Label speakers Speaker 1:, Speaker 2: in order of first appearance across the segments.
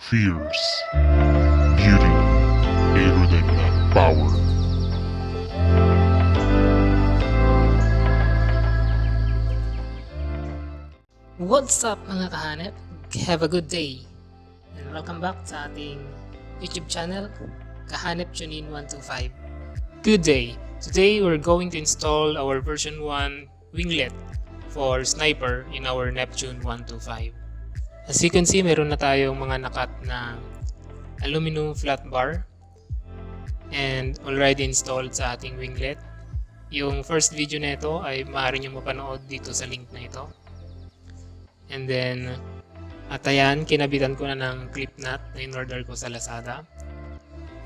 Speaker 1: fierce, beauty, aerodynamic power.
Speaker 2: What's up mga kahanep? Have a good day! And welcome back sa ating YouTube channel, Kahanep Tunin 125. Good day! Today we're going to install our version 1 Winglet for Sniper in our Neptune 125. As you can see, meron na tayong mga nakat na aluminum flat bar and already installed sa ating Winglet. Yung first video na ito ay maaari nyo mapanood dito sa link na ito. And then, at ayan, kinabitan ko na ng clip nut na in-order ko sa Lazada.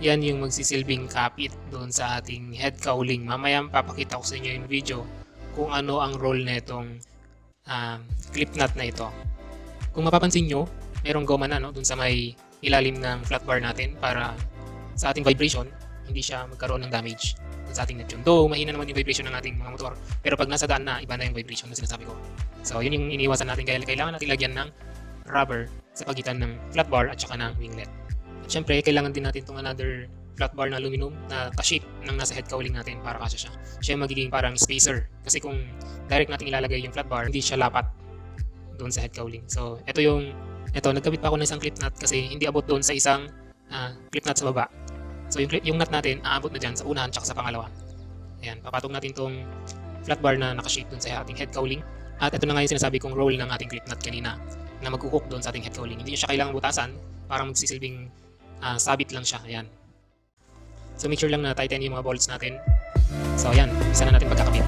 Speaker 2: Yan yung magsisilbing kapit doon sa ating head cowling. Mamaya papakita ko sa inyo yung video kung ano ang role na itong clip nut na ito. Kung mapapansin nyo, merong goma na doon sa may ilalim ng flat bar natin para sa ating vibration, hindi siya magkaroon ng damage sa ating Neptune. Though, mahina naman yung vibration ng ating mga motor. Pero pag nasa daan na, iba na yung vibration na sinasabi ko. So, yun yung iniwasan natin. Kaya kailangan natin lagyan ng rubber sa pagitan ng flat bar at saka ng winglet. At syempre, kailangan din natin itong another flat bar na aluminum na ka-shape ng nasa head cowling natin para kasya siya. Siya yung magiging parang spacer. Kasi kung direct natin ilalagay yung flat bar, hindi siya lapat doon sa head cowling. So, nagkabit pa ako ng isang clip nut kasi hindi abot doon sa isang clip nut sa baba. So yung nut natin, aabot na dyan sa unahan tsaka sa pangalawa. Ayan, papatong natin tong flat bar na nakashape dun sa ating head cowling. At ito na nga yung sinasabi kong roll ng ating clip nut kanina na mag-hook doon sa ating head cowling. Hindi siya kailangang butasan, para magsisilbing sabit lang siya. Ayan. So make sure lang na tighten yung mga bolts natin. So ayan, isa na natin pagkakabit.